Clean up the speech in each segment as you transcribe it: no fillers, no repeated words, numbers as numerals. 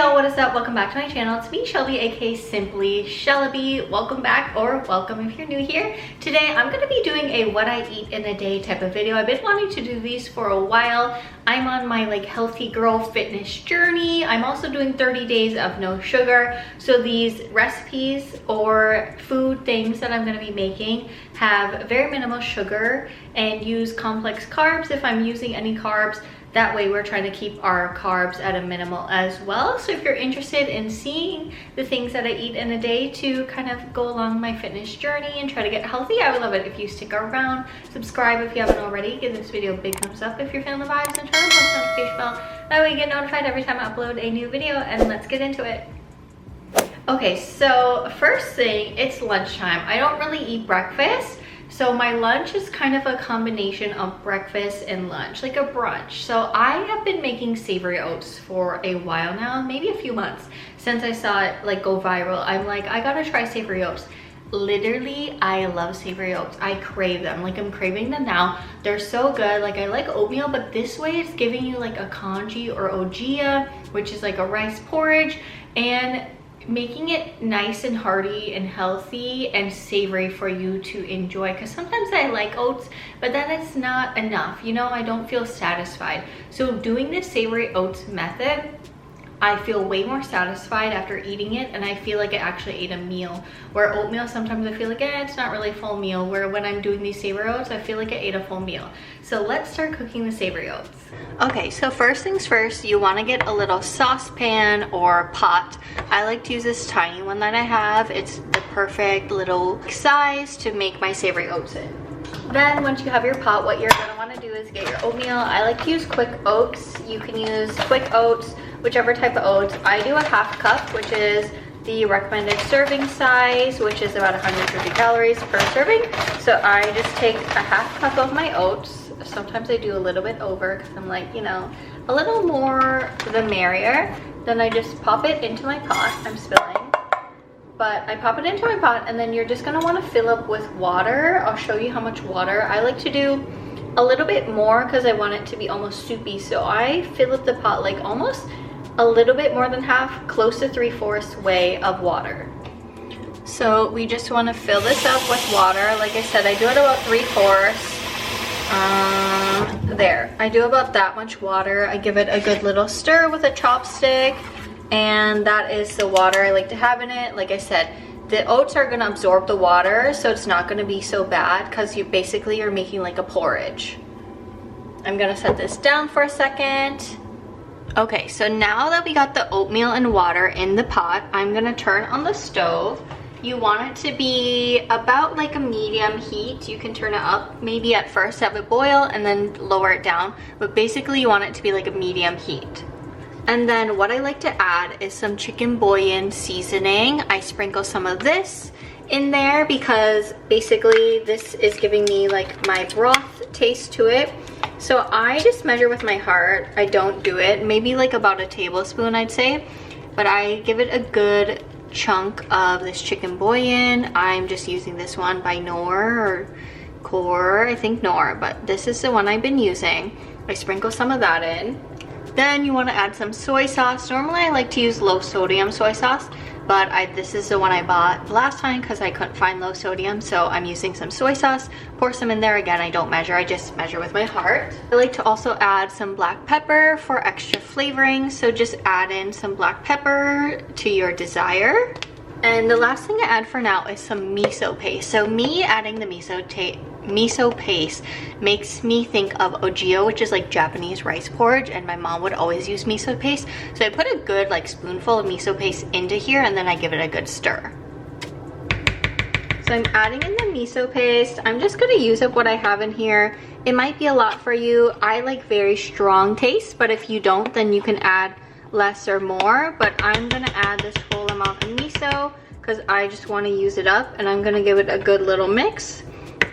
y'all, what is up? Welcome back to my channel. It's me, Shelby, aka Simply Shelby. Welcome back, or welcome if you're new here. Today I'm going to be doing a what I eat in a day type of video. I've been wanting to do these for a while. I'm on my healthy girl fitness journey. I'm also doing 30 days of no sugar. So these recipes or food things that I'm going to be making have very minimal sugar and use complex carbs if I'm using any carbs. That way we're trying to keep our carbs at a minimal as well. So if you're interested in seeing the things that I eat in a day to kind of go along my fitness journey and try to get healthy, I would love it if you stick around. Subscribe if you haven't already. Give this video a big thumbs up if you're feeling the vibes, and turn on the post notification bell. That way you get notified every time I upload a new video, and let's get into it. Okay, so first thing, it's lunchtime. I don't really eat breakfast. So my lunch is kind of a combination of breakfast and lunch, like a brunch. So I have been making savory oats for a while now, maybe a few months since I saw it go viral. I'm like, I gotta try savory oats. Literally, I love savory oats. I crave them. I'm craving them now. They're so good. I like oatmeal, but this way it's giving you a congee or ojia, which is a rice porridge, and making it nice and hearty and healthy and savory for you to enjoy, because sometimes I like oats but then it's not enough, I don't feel satisfied. So doing this savory oats method, I feel way more satisfied after eating it, and I feel like I actually ate a meal. Where oatmeal, sometimes I feel it's not really a full meal, where when I'm doing these savory oats, I feel like I ate a full meal. So let's start cooking the savory oats. Okay, so first things first, you want to get a little saucepan or pot. I like to use this tiny one that I have. It's the perfect little size to make my savory oats in. Then once you have your pot, what you're going to want to do is get your oatmeal. I like to use quick oats. You can use quick oats, whichever type of oats. I do a half cup, which is the recommended serving size, which is about 150 calories per serving. So I just take a half cup of my oats. Sometimes I do a little bit over because I'm a little more the merrier. Then I just pop it into my pot. I'm spilling. But I pop it into my pot, and then you're just gonna wanna fill up with water. I'll show you how much water. I like to do a little bit more because I want it to be almost soupy. So I fill up the pot almost a little bit more than half, close to 3/4 way of water. So we just wanna fill this up with water. Like I said, I do it about 3/4. There, I do about that much water. I give it a good little stir with a chopstick. And that is the water I like to have in it. Like I said, the oats are gonna absorb the water, so it's not gonna be so bad because you're making a porridge. I'm gonna set this down for a second. Okay, so now that we got the oatmeal and water in the pot, I'm gonna turn on the stove. You want it to be about a medium heat. You can turn it up maybe at first, have it boil, and then lower it down. But basically you want it to be a medium heat. And then what I like to add is some chicken bouillon seasoning. I sprinkle some of this in there because basically this is giving me my broth taste to it. So I just measure with my heart. I don't do it, maybe about a tablespoon I'd say. But I give it a good chunk of this chicken bouillon. I'm just using this one by Knorr or Core, I think Knorr, but this is the one I've been using. I sprinkle some of that in. Then you want to add some soy sauce. Normally I like to use low sodium soy sauce, but this is the one I bought last time because I couldn't find low sodium, so I'm using some soy sauce. Pour some in there. Again, I don't measure, I just measure with my heart. I like to also add some black pepper for extra flavoring, so just add in some black pepper to your desire. And the last thing I add for now is some miso paste. So me adding the miso paste makes me think of ojio, which is Japanese rice porridge, and my mom would always use miso paste. So I put a good spoonful of miso paste into here, and then I give it a good stir. So I'm adding in the miso paste. I'm just gonna use up what I have in here. It might be a lot for you. I like very strong taste, but if you don't, then you can add less or more. But I'm gonna add this full amount of miso because I just want to use it up, and I'm gonna give it a good little mix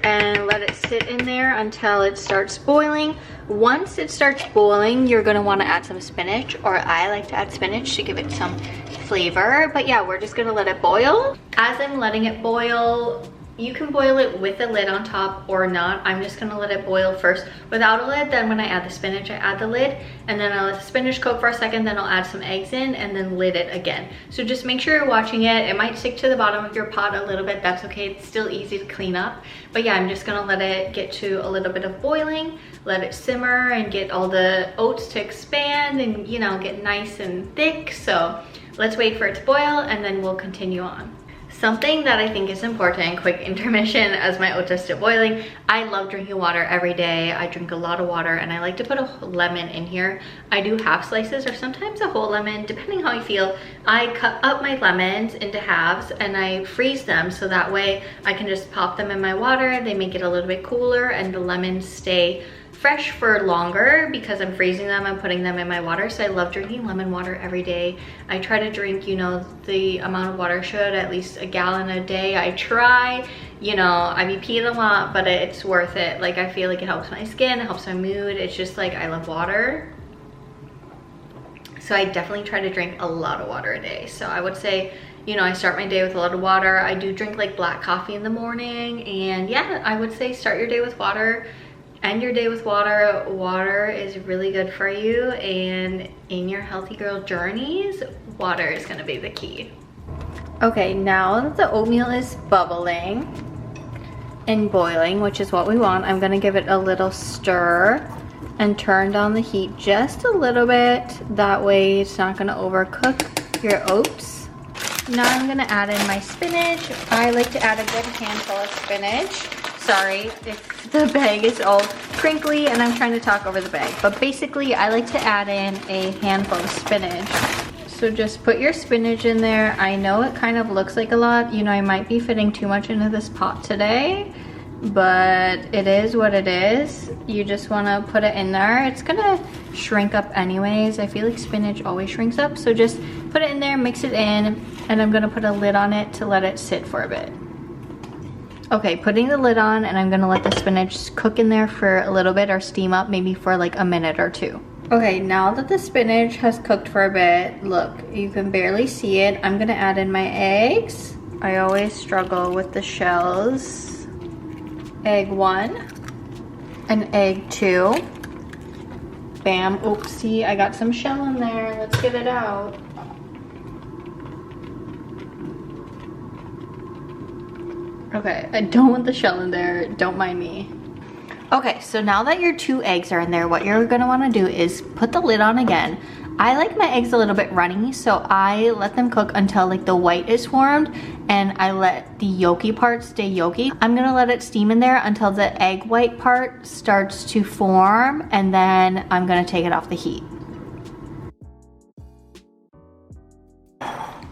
and let it sit in there until it starts boiling. Once it starts boiling, you're gonna want to add some spinach, or I like to add spinach to give it some flavor. But yeah, we're just gonna let it boil. As I'm letting it boil, You can boil it with a lid on top or not. I'm just gonna let it boil first without a lid. Then when I add the spinach, I add the lid, and then I'll let the spinach cook for a second, then I'll add some eggs in and then lid it again. So just make sure you're watching it. It might stick to the bottom of your pot a little bit. That's okay, it's still easy to clean up. But yeah, I'm just gonna let it get to a little bit of boiling, let it simmer and get all the oats to expand and, you know, get nice and thick. So let's wait for it to boil and then we'll continue on. Something that I think is important, quick intermission as my oats are still boiling. I love drinking water every day. I drink a lot of water and I like to put a lemon in here. I do half slices or sometimes a whole lemon, depending how I feel. I cut up my lemons into halves and I freeze them so that way I can just pop them in my water. They make it a little bit cooler and the lemons stay fresh for longer because I'm freezing them and putting them in my water. So I love drinking lemon water every day. I try to drink, you know, the amount of water I should, at least a gallon a day. I try, you know, I be peeing a lot, but it's worth it. Like, I feel like it helps my skin, it helps my mood. It's just like, I love water. So I definitely try to drink a lot of water a day. So I would say, you know, I start my day with a lot of water. I do drink like black coffee in the morning. And yeah, I would say start your day with water. End your day with water. Water is really good for you, and in your healthy girl journeys, water is gonna be the key. Okay, now that the oatmeal is bubbling and boiling, which is what we want, I'm gonna give it a little stir and turn down the heat just a little bit. That way it's not gonna overcook your oats. Now I'm gonna add in my spinach. I like to add a good handful of spinach. Sorry if the bag is all crinkly and I'm trying to talk over the bag, but basically I like to add in a handful of spinach. So just put your spinach in there. I know it kind of looks like a lot, you know, I might be fitting too much into this pot today, but it is what it is. You just want to put it in there. It's gonna shrink up anyways. I feel like spinach always shrinks up, so just put it in there, mix it in, and I'm gonna put a lid on it to let it sit for a bit. Okay, putting the lid on, and I'm gonna let the spinach cook in there for a little bit or steam up maybe for like a minute or two. Okay, now that the spinach has cooked for a bit, look, you can barely see it. I'm gonna add in my eggs. I always struggle with the shells. Egg 1 and egg 2. Bam, oopsie, I got some shell in there. Let's get it out. Okay, I don't want the shell in there, don't mind me. Okay, so now that your 2 eggs are in there, what you're gonna wanna do is put the lid on again. I like my eggs a little bit runny, so I let them cook until like the white is formed, and I let the yolky part stay yolky. I'm gonna let it steam in there until the egg white part starts to form, and then I'm gonna take it off the heat.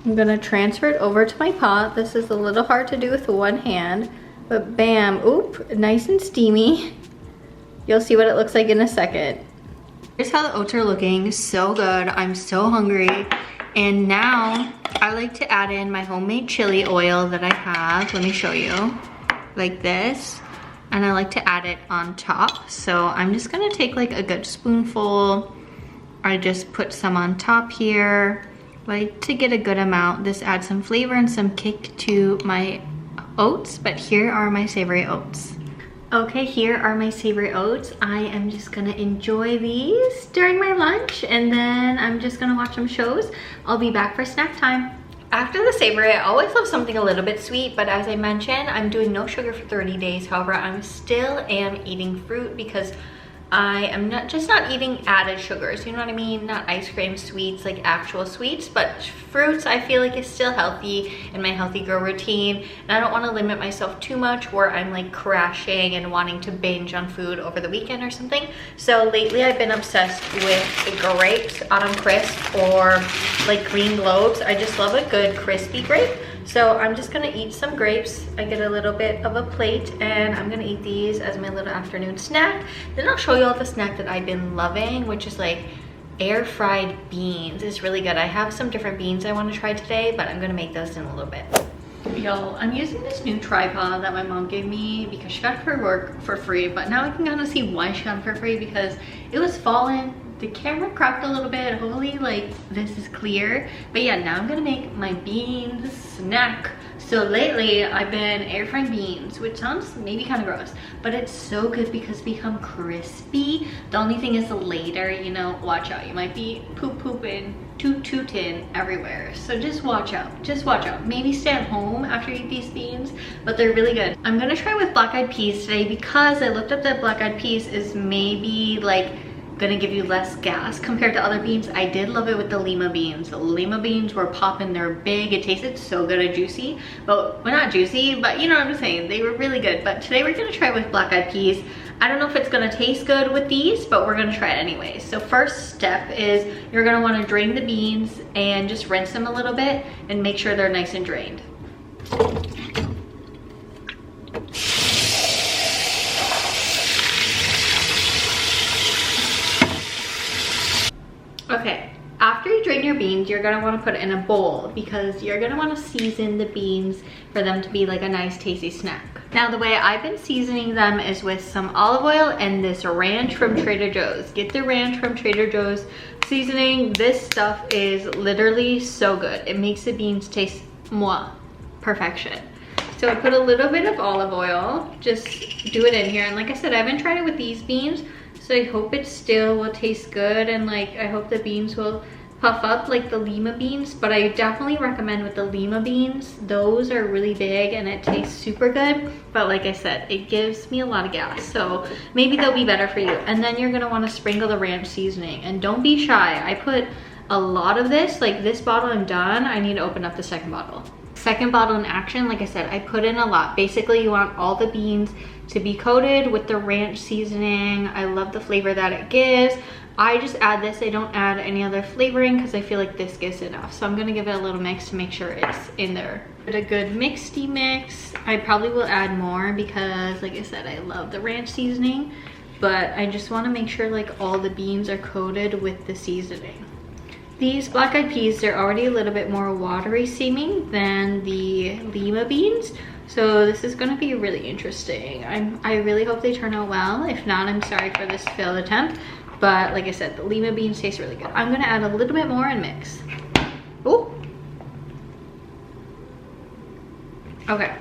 I'm gonna transfer it over to my pot. This is a little hard to do with one hand, but bam, oop, nice and steamy. You'll see what it looks like in a second. Here's how the oats are looking, so good. I'm so hungry. And now I like to add in my homemade chili oil that I have. Let me show you, like this. And I like to add it on top. So I'm just gonna take like a good spoonful. I just put some on top here. Like to get a good amount. This adds some flavor and some kick to my oats, but here are my savory oats. Okay, here are my savory oats. I am just gonna enjoy these during my lunch, and then I'm just gonna watch some shows. I'll be back for snack time. After the savory, I always love something a little bit sweet, but as I mentioned, I'm doing no sugar for 30 days. However, I'm still eating fruit because I am not eating added sugars, you know what I mean? Not ice cream sweets, like actual sweets, but fruits I feel like is still healthy in my healthy girl routine. And I don't want to limit myself too much where I'm like crashing and wanting to binge on food over the weekend or something. So lately I've been obsessed with grapes, autumn crisp, or like green globes. I just love a good crispy grape. So I'm just gonna eat some grapes. I get a little bit of a plate and I'm gonna eat these as my little afternoon snack. Then I'll show you all the snack that I've been loving, which is like air fried beans. It's really good. I have some different beans I wanna try today, but I'm gonna make those in a little bit. Y'all, I'm using this new tripod that my mom gave me because she got it for work for free, but now I can kind of see why she got it for free, because it was falling. The camera cropped a little bit. Hopefully like this is clear. But yeah, now I'm gonna make my beans snack. So lately I've been air frying beans, which sounds maybe kind of gross, but it's so good because they become crispy. The only thing is later, you know, watch out. You might be pooping, tootin' everywhere. So just watch out, just watch out. Maybe stay at home after you eat these beans, but they're really good. I'm gonna try with black-eyed peas today because I looked up that black-eyed peas is maybe like gonna give you less gas compared to other beans. I did love it with the lima beans. The lima beans were popping, they're big. It tasted so good and juicy. Well, not juicy, but you know what I'm saying. They were really good. But today we're gonna try it with black-eyed peas. I don't know if it's gonna taste good with these, but we're gonna try it anyways. So first step is you're gonna wanna drain the beans and just rinse them a little bit and make sure they're nice and drained. Okay, after you drain your beans, you're gonna wanna put it in a bowl because you're gonna wanna season the beans for them to be like a nice tasty snack. Now the way I've been seasoning them is with some olive oil and this ranch from Trader Joe's. Get the ranch from Trader Joe's seasoning. This stuff is literally so good. It makes the beans taste perfection. So I put a little bit of olive oil, just do it in here. And like I said, I haven't tried it with these beans, so I hope it still will taste good, and like I hope the beans will puff up like the lima beans. But I definitely recommend with the lima beans, those are really big and it tastes super good. But like I said, it gives me a lot of gas, so maybe they'll be better for you. And then you're gonna want to sprinkle the ranch seasoning, and don't be shy. I put a lot of this, like this bottle I'm done. I need to open up the second bottle. Second bottle in action, like I said, I put in a lot. Basically, you want all the beans to be coated with the ranch seasoning. I love the flavor that it gives. I just add this. I don't add any other flavoring because I feel like this gives enough. So I'm gonna give it a little mix to make sure it's in there. Put a good mixy mix. I probably will add more because like I said, I love the ranch seasoning, but I just wanna make sure like all the beans are coated with the seasoning. These black-eyed peas, they're already a little bit more watery seeming than the lima beans. So this is gonna be really interesting. I really hope they turn out well. If not, I'm sorry for this failed attempt. But like I said, the lima beans taste really good. I'm gonna add a little bit more and mix. Oh. Okay,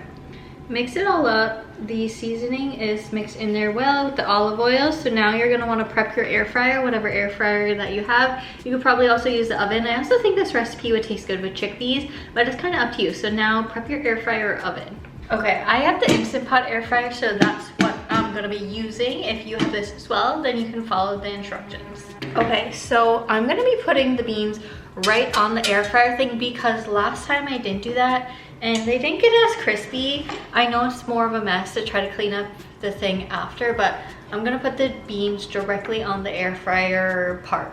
mix it all up. The seasoning is mixed in there well with the olive oil. So now you're gonna wanna prep your air fryer, whatever air fryer that you have. You could probably also use the oven. I also think this recipe would taste good with chickpeas, but it's kind of up to you. So now prep your air fryer or oven. Okay, I have the Instant Pot air fryer, so that's what I'm gonna be using. If you have this as well, then you can follow the instructions. Okay, so I'm gonna be putting the beans right on the air fryer thing because last time I didn't do that and they didn't get as crispy. I know it's more of a mess to try to clean up the thing after, but I'm gonna put the beans directly on the air fryer part.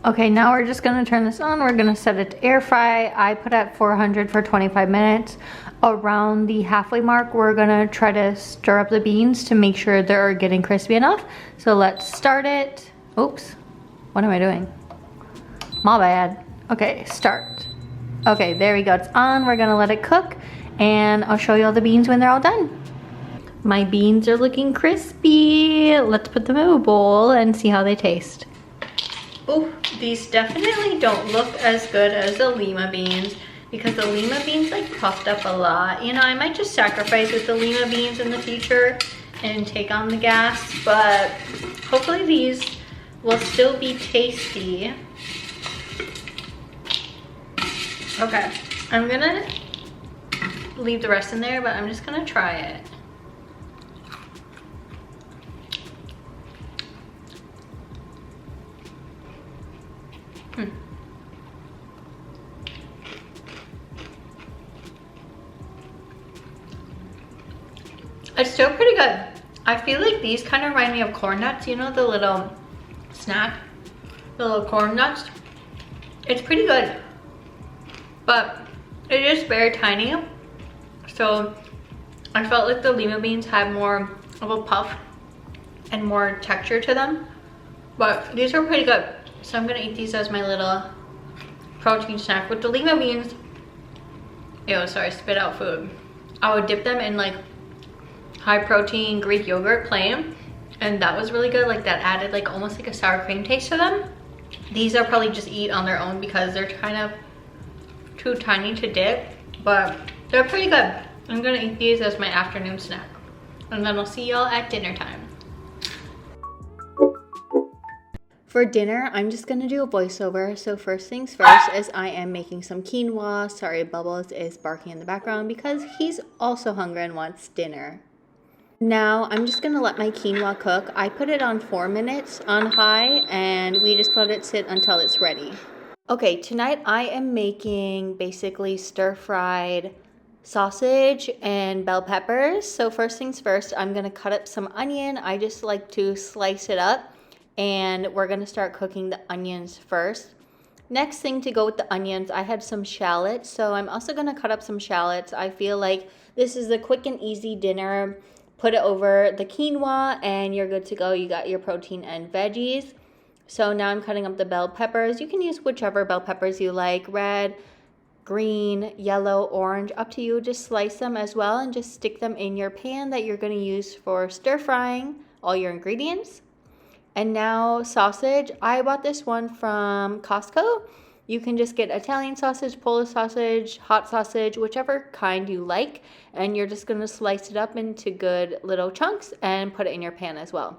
Okay, now we're just gonna turn this on. We're gonna set it to air fry. I put at 400 for 25 minutes. Around the halfway mark, we're gonna try to stir up the beans to make sure they're getting crispy enough. So let's start it. Oops, what am I doing? My bad. Okay, start. Okay, there we go, it's on. We're gonna let it cook and I'll show you all the beans when they're all done. My beans are looking crispy. Let's put them in a bowl and see how they taste. Oh, these definitely don't look as good as the lima beans because the lima beans like puffed up a lot. You know, I might just sacrifice with the lima beans in the future and take on the gas, but hopefully these will still be tasty. Okay, I'm gonna leave the rest in there, but I'm just gonna try it. It's still pretty good. I feel like these kind of remind me of corn nuts, you know, the little snack, the little corn nuts. It's pretty good, but it is very tiny. So I felt like the lima beans had more of a puff and more texture to them, but these are pretty good. So I'm gonna eat these as my little protein snack. With the lima beans, Ew, sorry, spit out food. I would dip them in like high protein Greek yogurt plain, and that was really good. Like that added like almost like a sour cream taste to them. These I'll probably just eat on their own because they're kind of too tiny to dip, but they're pretty good. I'm gonna eat these as my afternoon snack, and then I'll see y'all at dinner time. For dinner, I'm just gonna do a voiceover. So first things first is I am making some quinoa. Sorry, Bubbles is barking in the background because he's also hungry and wants dinner. Now, I'm just gonna let my quinoa cook. I put it on 4 minutes on high, and we just let it sit until it's ready. Okay, tonight I am making basically stir-fried sausage and bell peppers. So first things first, I'm gonna cut up some onion. I just like to slice it up, and we're gonna start cooking the onions first. Next thing to go with the onions, I had some shallots, so I'm also gonna cut up some shallots. I feel like this is a quick and easy dinner. Put it over the quinoa and you're good to go. You got your protein and veggies. So now I'm cutting up the bell peppers. You can use whichever bell peppers you like, red, green, yellow, orange, up to you. Just slice them as well and just stick them in your pan that you're gonna use for stir frying all your ingredients. And now sausage. I bought this one from Costco. You can just get Italian sausage, Polish sausage, hot sausage, whichever kind you like. And you're just gonna slice it up into good little chunks and put it in your pan as well.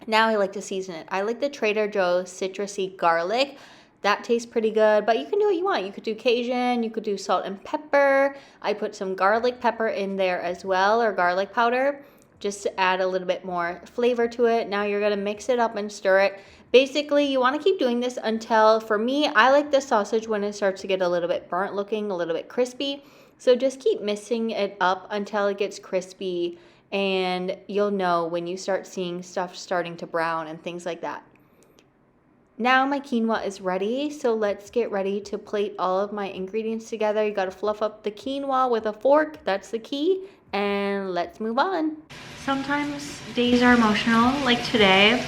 Now I like to season it. I like the Trader Joe's citrusy garlic. That tastes pretty good, but you can do what you want. You could do Cajun, you could do salt and pepper. I put some garlic pepper in there as well, or garlic powder, just to add a little bit more flavor to it. Now you're gonna mix it up and stir it. Basically, you wanna keep doing this until, for me, I like the sausage when it starts to get a little bit burnt looking, a little bit crispy. So just keep mixing it up until it gets crispy, and you'll know when you start seeing stuff starting to brown and things like that. Now my quinoa is ready, so let's get ready to plate all of my ingredients together. You gotta fluff up the quinoa with a fork, that's the key, and let's move on. Sometimes days are emotional, like today,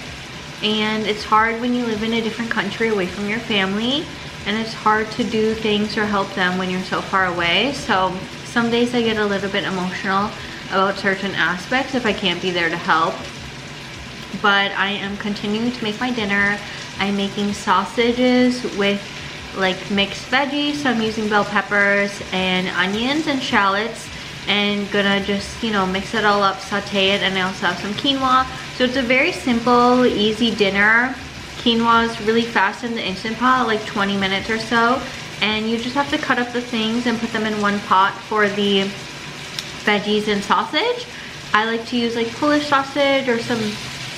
and it's hard when you live in a different country away from your family, and it's hard to do things or help them when you're so far away. So some days I get a little bit emotional about certain aspects if I can't be there to help. But I am continuing to make my dinner. I'm making sausages with like mixed veggies. So I'm using bell peppers and onions and shallots, and gonna just, you know, mix it all up, saute it, and I also have some quinoa. So it's a very simple, easy dinner. Quinoa is really fast in the Instant Pot, like 20 minutes or so. And you just have to cut up the things and put them in one pot for the veggies and sausage. I like to use like Polish sausage or some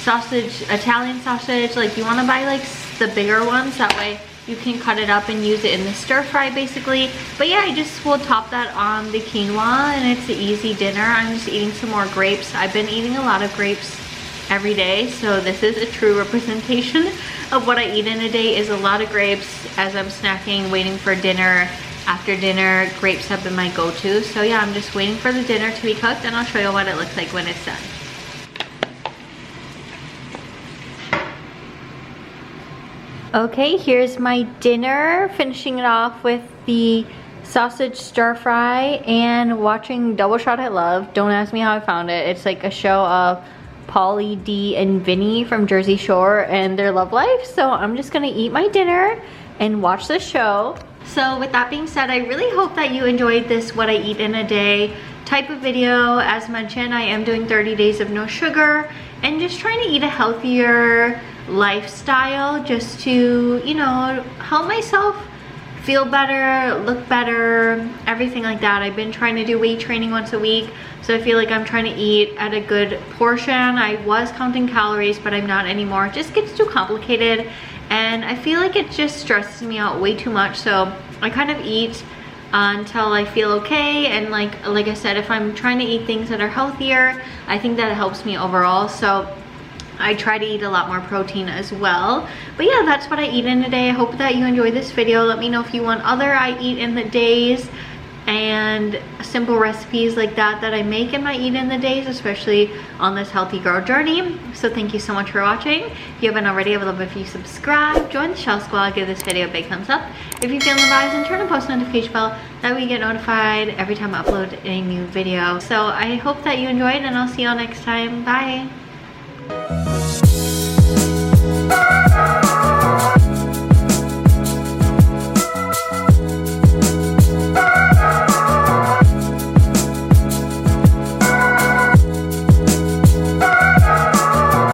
sausage, Italian sausage. Like you want to buy like the bigger ones, that way you can cut it up and use it in the stir fry basically. But yeah, I just will top that on the quinoa, and it's an easy dinner. I'm just eating some more grapes. I've been eating a lot of grapes every day, so this is a true representation of what I eat in a day, is a lot of grapes as I'm snacking, waiting for dinner. After dinner, grapes have been my go-to. So yeah, I'm just waiting for the dinner to be cooked, and I'll show you what it looks like when it's done. Okay, here's my dinner, finishing it off with the sausage stir fry and watching Double Shot I Love. Don't ask me how I found it. It's like a show of Pauly D and Vinny from Jersey Shore and their love life. So I'm just gonna eat my dinner and watch the show. So with that being said, I really hope that you enjoyed this what I eat in a day type of video. As mentioned, I am doing 30 days of no sugar and just trying to eat a healthier lifestyle, just to, you know, help myself feel better, look better, everything like that. I've been trying to do weight training once a week, so I feel like I'm trying to eat at a good portion. I was counting calories, but I'm not anymore. It just gets too complicated, and I feel like it just stresses me out way too much. So I kind of eat until I feel okay, and like I said, if I'm trying to eat things that are healthier, I think that helps me overall. So I try to eat a lot more protein as well. But yeah, that's what I eat in a day. I hope that you enjoyed this video. Let me know if you want other I eat in the days. and simple recipes like that I make in my eat in the days, especially on this healthy girl journey. So thank you so much for watching. If you haven't already, I would love if you subscribe, join the Shell Squad, give this video a big thumbs up if you feel the vibes, and turn on post notification bell. That way you get notified every time I upload a new video. So I hope that you enjoyed, and I'll see y'all next time. Bye.